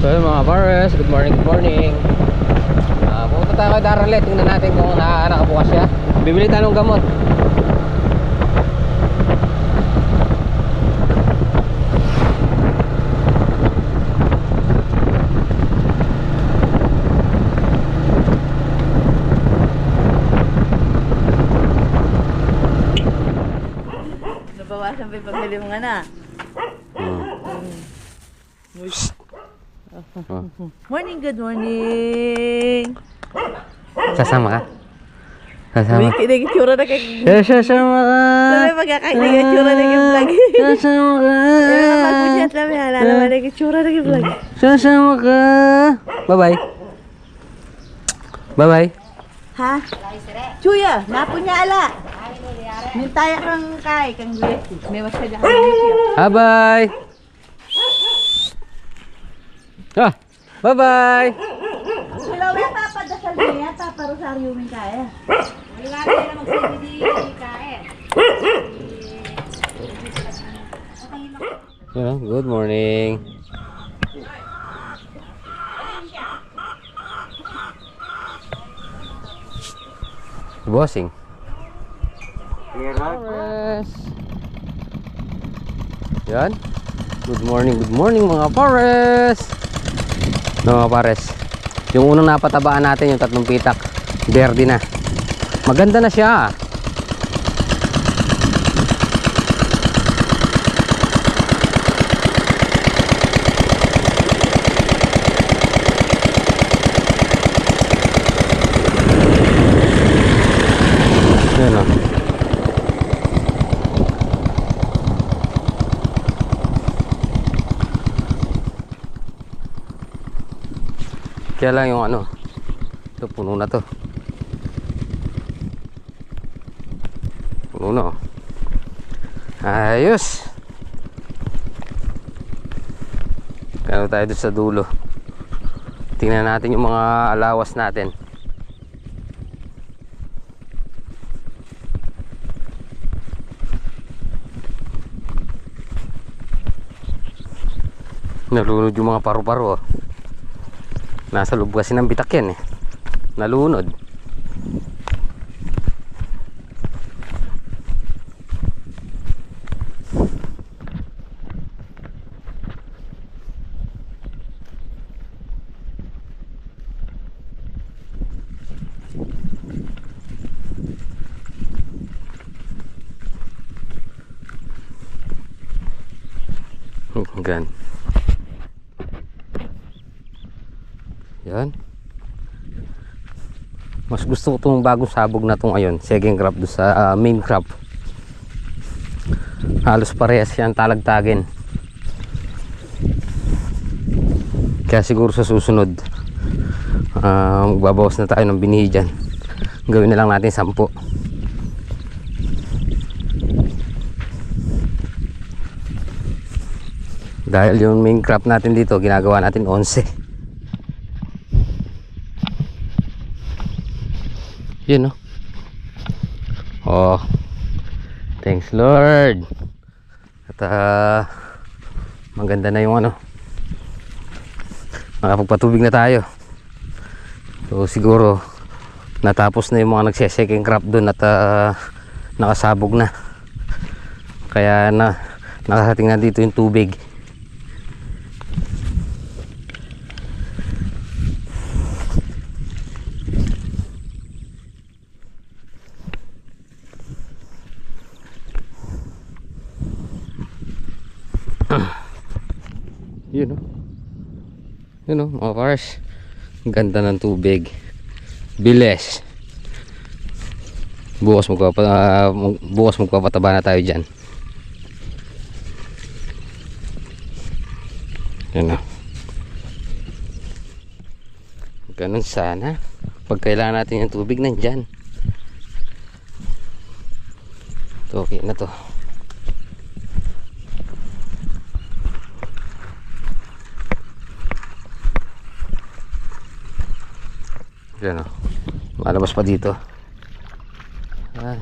So yun mga pares, good morning, good morning. Pupunta tayo kay Darrell, tingnan natin kung nakabukas siya. Bibili tayo ng gamot. Nabawasan pa yung pagbili mo nga na. Morning, good morning. Sasama ka? Sasama. Uy, kinagitsura na kay... Sasama ka. Sabi pagkakainagitsura na kay vlog. Sasama ka. Sabi magpusyat lang yan. Alam mo, nagitsura na kay vlog. Sasama ka. Bye-bye. Bye-bye. Ha? Chuya, napo niya ala. Mintaya kang kay, kang Gwesi. May masaya kang Gwesi. Bye-bye. Ah, bye-bye. Wala pa padasal niya, Papa Rosario min kaya. Wala na magsabi di kain. Yeah, good morning. Bossing. Yan. Good morning mga pares. No, mga pares. Yung unang napatabaan natin yung 3 pitak, verde na. Maganda na siya. Yan o. Kaya lang yung ano, ito puno na to. Puno na. Ayos. Kaya tayo doon sa dulo. Tingnan natin yung mga alawas natin. Nalunod yung mga paru-paro oh. Nasa loob kasi ng bitak yan eh. Nalunod. Gan. Yan. Mas gusto ko itong bagong sabog na itong ayon, second crop do sa main crop. Halos parehas yan talagtagin. Kaya siguro sa susunod magbabawas na tayo ng binihi dyan. Gawin na lang natin 10. Dahil yung main crop natin dito ginagawa natin 11. Yun no. Oh, thanks Lord. At maganda na yung ano, nakapagpatubig na tayo. So siguro natapos na yung mga nagse-second crop dun at nakasabog na. Kaya nakasating na dito yung tubig. Yun o. Yun o mga pares. Ganda ng tubig. Bilis. Bukas magpapataba na tayo dyan. Yun o. Ganun sana. Pag kailangan natin yung tubig nandyan. Ito okay na to. Yan o. Malabas pa dito. Ay.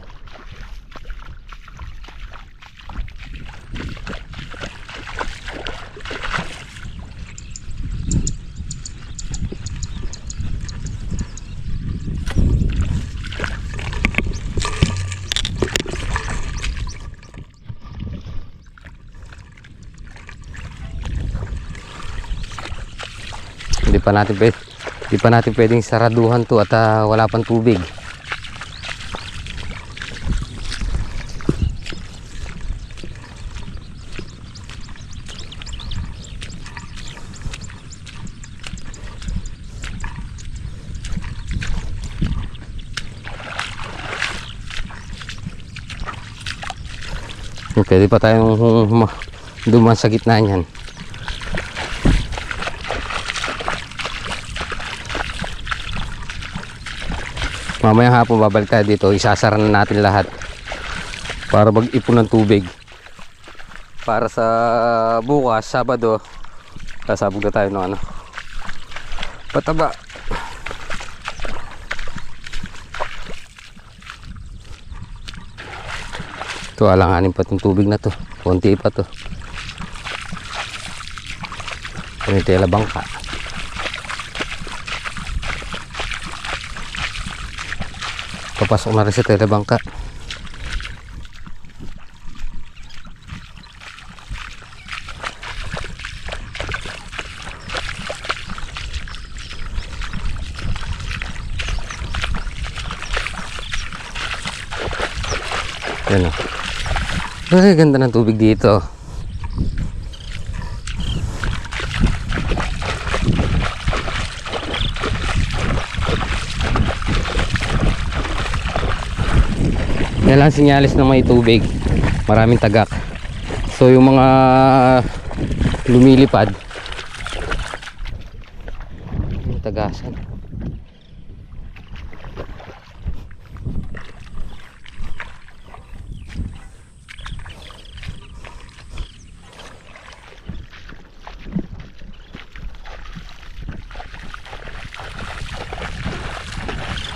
Hindi pa natin pwedeng saraduhan to at wala pang tubig. Pwede pa tayong dumaan sa gitna niyan. Mamayang hapon babalik tayo dito, isasara na natin lahat para mag-ipon ng tubig para sa bukas, Sabado, sasabog na tayo ng pataba. Ito, alanganin pa itong tubig na to, konti pa to. Ano yung tela bangka. Papasok na rin sa tela bangka. Yan o. Ay, ganda ng tubig dito. Yan lang sinyalis na may tubig. Maraming tagak. So yung mga lumilipad, yung tagasan.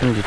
Hindi.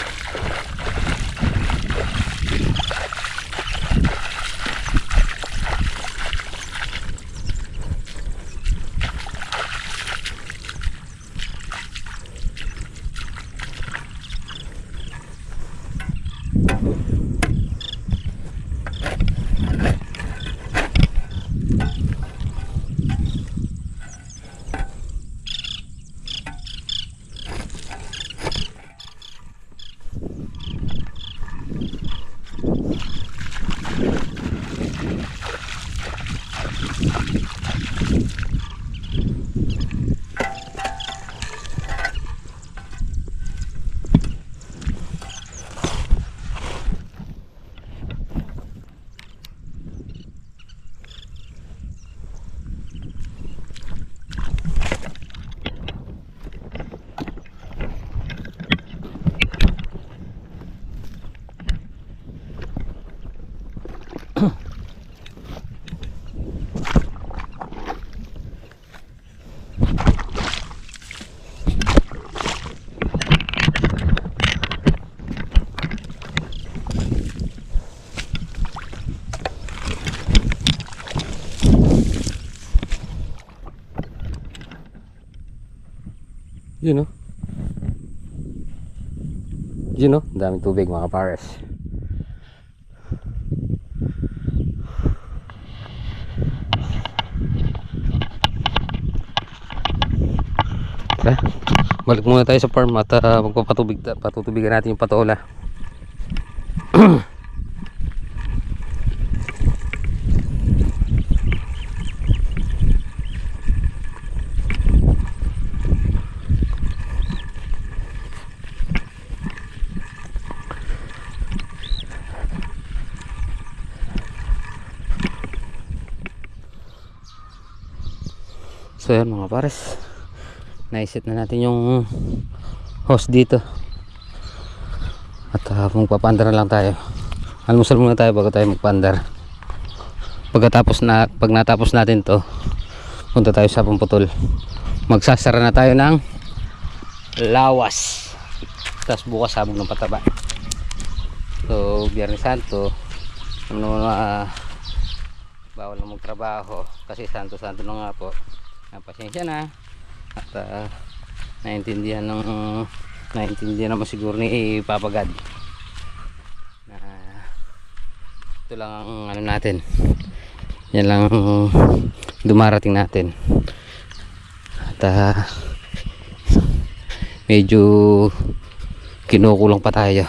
Yun o. Yun o. Daming tubig mga pares. Balik muna tayo sa farm at patutubigan natin yung patola. So yan mga pares, naiset na natin yung hose dito at magpapandar na lang tayo. Almusal muna tayo bago tayo magpandar. Pag natapos natin to, punta tayo sa Pamputol. Magsasara na tayo ng lawas, tapos bukas sabog ng pataba. So Biyernes Santo, bawal na magtrabaho kasi santo-santo na nga po. Pasensya na at naintindihan naman siguro ni Papa God na ito lang ang natin, yan lang dumarating natin at medyo kinukulang pa tayo.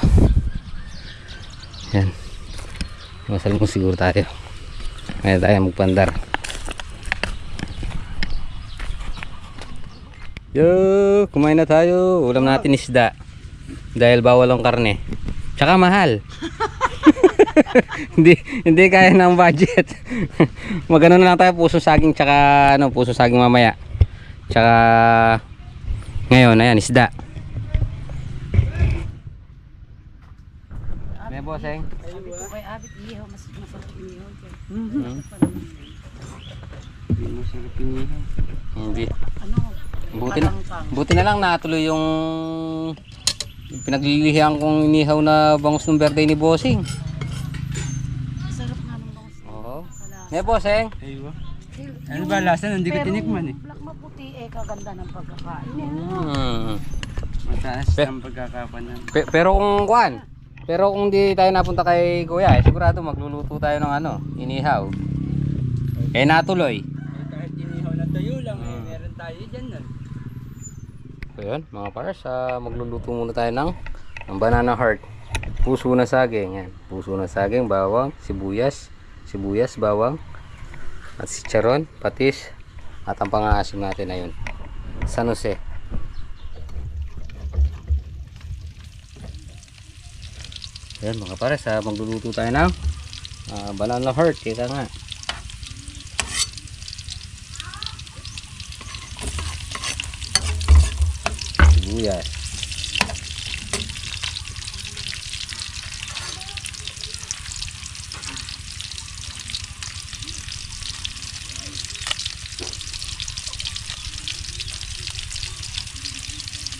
Yan, masalmong siguro tayo. Ngayon tayo magpandar. Yo, kumain na tayo. Ulam natin isda dahil bawal ang karne, tsaka mahal. hindi kaya ng budget. Magano na lang tayo, pusong saging tsaka ano, pusong saging mamaya. Tsaka ngayon ayan, isda. May bossing. Okay, abit iho, mas masarap iho. Hindi. Ano? Buti na lang natuloy yung pinaglilihan kong inihaw na bangus ng birthday ni Bossing. Sarap nga ng bangus. Oo. May Bossing. Aywa. Ano ba lasa? Hindi ko tinikman eh. Black maputi kaganda ng pagkakain. Mataas ang pagkakapanan. Pero kung di tayo napunta kay Kuya, sigurado magluluto tayo ng ano, inihaw. Natuloy. Kahit inihaw na tuyo lang, meron tayo dyan nun. So yun, mga pars, magluluto muna tayo ng banana heart. Puso na saging, yan. Puso na saging, bawang, sibuyas, bawang, at chicharon, patis, at ang pang-aasim natin na yun, San Jose. Yan mga pars, magluluto tayo ng banana heart, kita nga. Sibuyas.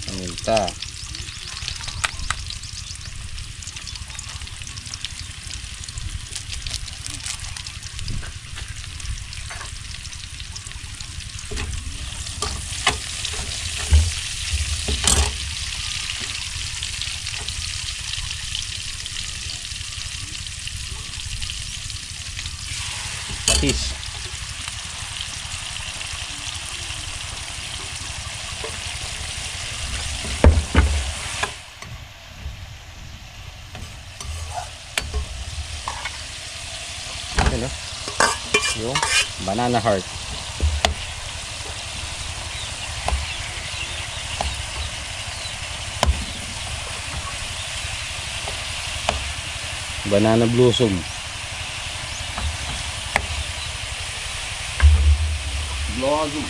Paminta. Patis. Ano? Yung banana heart. Banana blossom. Blossom.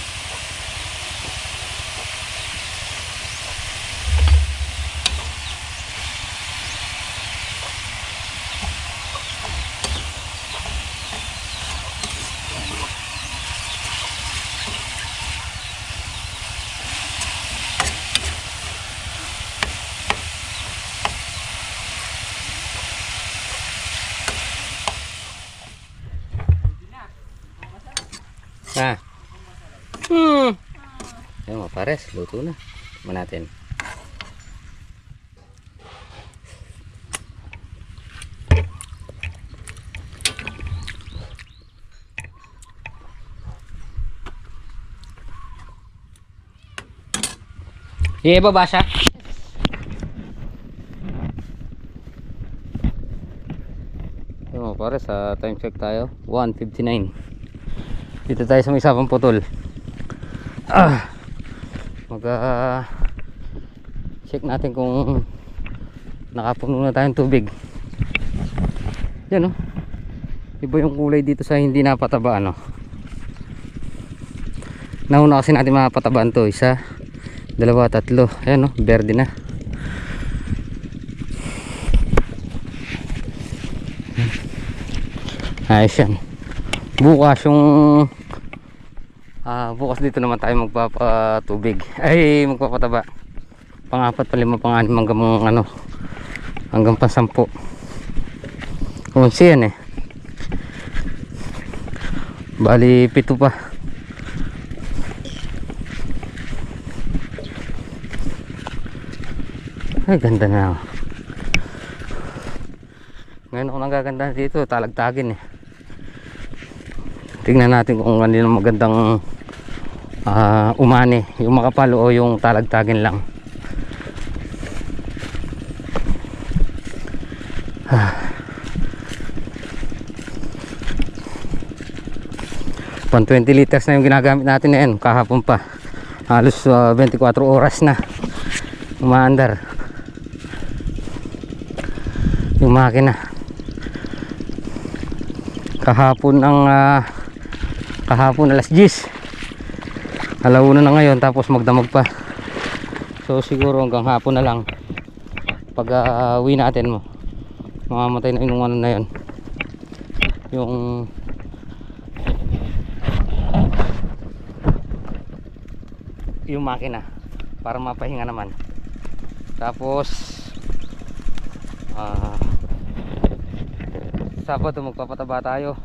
Ayan mga pares, luto na. Tignan natin. Ibaba siya. Ayan mga pares, time check tayo. 1:59. Dito tayo sa may Sapang Putol. Check natin kung nakapuno na tayong tubig. Yan, iba yung kulay dito sa hindi napataba, ano. Nauna kasi natin mapatabaan to. 1, 2, 3. Ayan, berde na. Ayos yan. Bukas yung bukas dito naman tayo magpapatubig, ay magpapataba. Pang-4, pang-5, pang-6 hanggang pang-10. Kunsi yan bali 7 pa. Ay ganda na. Ngayon ako nagaganda dito, talagtagin tingnan natin kung ano yung magandang umani, yung makapal o yung talagtagin lang. Pan 20 liters na yung ginagamit natin na yan kahapon pa. Halos 24 oras na umaandar yung makina. Kahapon alas 10, alauna na ngayon, tapos magdamag pa. So siguro hanggang hapon na lang. Pag uwi natin mo, mamamatay na yung ano na yun, yung makina, para mapahinga naman. Tapos Sabado magpapataba tayo.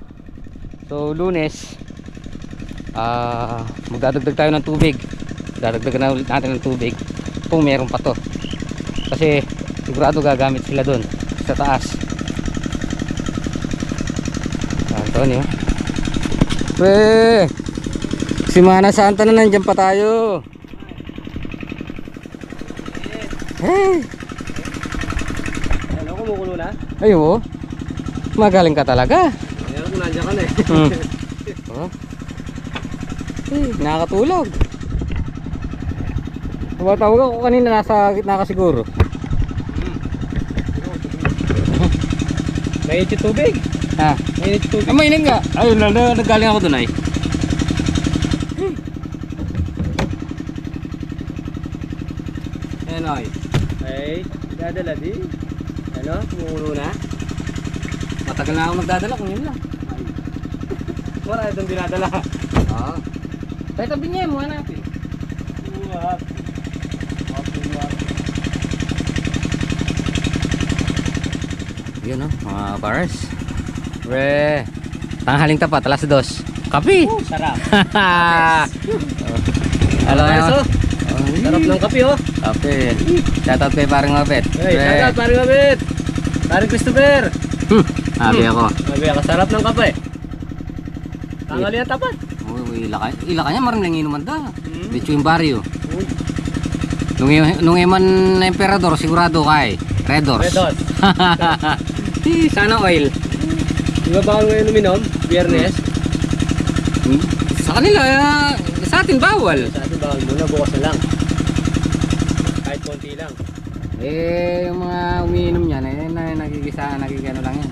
So Lunes magdadagdag tayo ng tubig. Dadagdagan na ulit natin ng tubig kung meron pa to, kasi sigurado gagamit sila dun sa taas. Antonio, Simana Santa na, nandyan pa tayo. Hey, Ano, kumukulo na? ayo, magaling ka talaga. Ayan, kung nandiyan ka na eh. Oh. Nakakatulog. Tumatawag ako kanina, nasa gitna ka siguro. Mainit yung tubig. Ha? Mainit yung tubig. Mainit nga. Ayun, nagaling ako dun ay. Ayan ay. Ay, dadala di. Ano, kumukulo na? Matagal na ako nagdadala kung yun lang. Wala itong dinadala. Oo. Tayo tabi niya, mukha natin. Uwap. Yun o, mga bars. Tanghaling tapat, alas 2. Kapi! Sarap. Alam mo Sarap. Sarap ng kape oh. Kapi. Shoutout kay parang mabet. Hey, shoutout paring Mabet. Paring Christopher. Sabi ako. Sabi ako, sarap ng kape. Tangali ang tapat. Ila kanya maraming inuman da. Dito yung baryo. Nung eman na emperador, sigurado kay Redors. Redos. Sana oil. Di ba bawal ngayon uminom? Biyernes? Sa kanila, sa atin bawal. Sa atin bawal muna, bukas na lang. Kahit konti lang. Yung mga umiinom niyan, nagigano lang yan.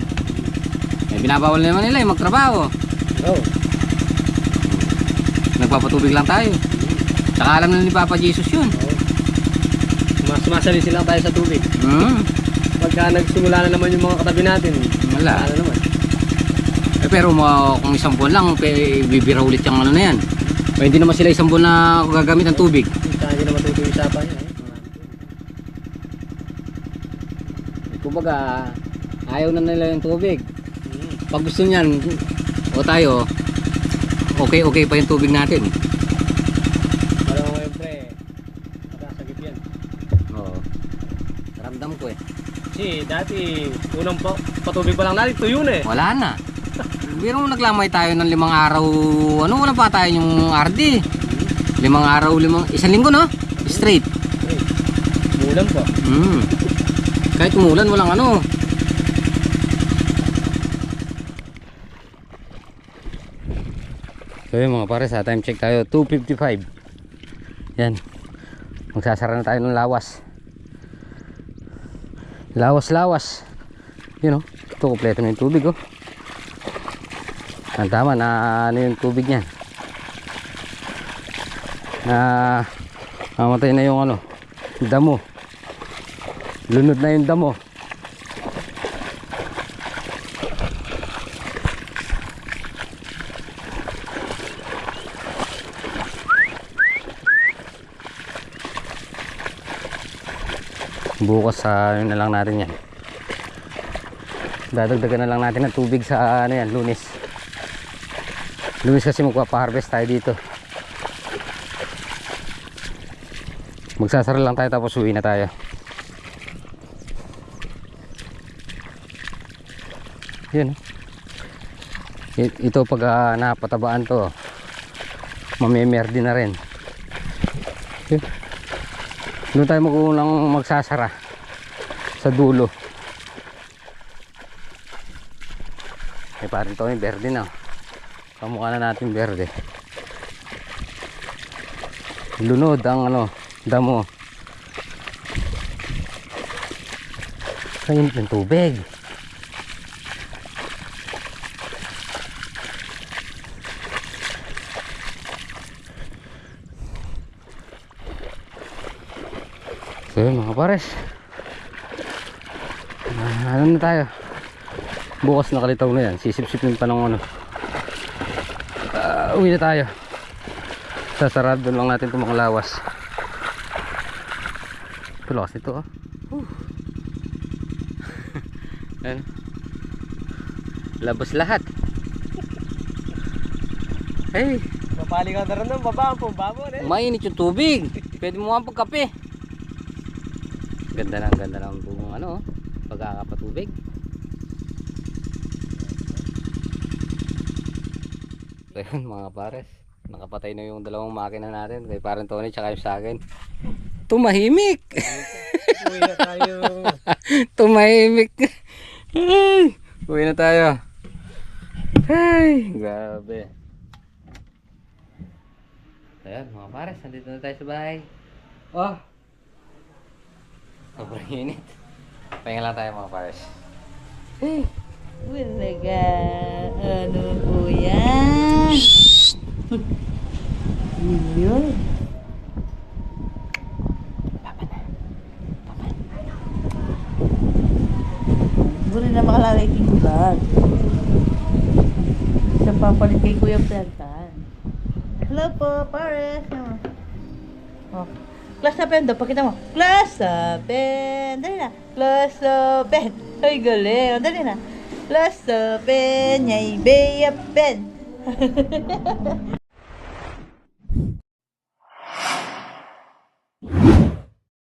Binabawal naman nila yung magtrabaho. Oh. Nagpapatubig lang tayo. Tsaka alam na ni Papa Jesus yun. Sumasalisin lang tayo sa tubig. Pagka nagsimula na naman yung mga katabi natin, Wala. na naman. Pero kung isang buwan lang, bibira ulit yung ano na yan. Hindi naman sila isang buwan na gagamit ng tubig. Hindi na matutuloy usapan yan. Kumbaga, ayaw na nila yung tubig. Pag gusto niyan, o tayo, okay pa yung tubig natin. Alam mo ngayon pre, nakasagip yan. Oo. Ramdam ko eh. Kasi dati, unang patubig pa lang natin, tuyo na eh. Wala na. Pero naglamay tayo ng 5 araw, wala pa tayo yung RD. 5 araw, 1 linggo no? Straight. Mulan pa. Kahit umulan, walang ano. So yun mga pare, sa time check tayo 2:55. Yan, magsasara na tayo ng lawas. Lawas yun o, ito kompleto na yung tubig o. Ang tama na ano yung tubig niyan, na mamatay na yung ano, damo. Lunod na yung damo. Bukas yun na lang natin yan. Dadagdagan na lang natin ng tubig sa ano yan, Lunes. Lunes kasi magpapa-harvest tayo dito. Magsasara lang tayo tapos uwi na tayo. Yun. Ito pag napatabaan to, mamemerde na rin. Yun. Doon tayo magsasara sa dulo. May parang ito yung berde na. Kamukha na natin berde. Lunod ang ano, damo. Kainit ng tubig. So yun mga pares, ano na tayo, bukas nakalitaw na yan, sisip-sipin pa ng ano. Uwi na tayo, sasarado lang natin itong mga lawas. Ito lakas nito oh. Ayan. Labas lahat. Hey, Papali ka na rin ng baba, ang pumbabo eh. mainit yung tubig, pwede mo nga pagkape. Ganda ng buong ano, pagkakapatubig. So yun mga pares, nakapatay na yung dalawang makina natin, kay parang Tony tsaka yung sa akin. Tumahimik. Uwi na tayo. Tumahimik. Ay, uwi na tayo. Ay, grabe. Ayan mga pares, nandito na tayo sa bahay. Oh, sobrang init. Pahinga lang tayo mga pares. Walaga, ano po yan? Yun. Buli na makalalay king vlog. Sa papalit kay Kuya Plantan. Hello po, pares. Oh. Class open daw, pakita mo. Class open. Dali na. Class open. Ay, galing. Dali na. Class open. Yay, bay open.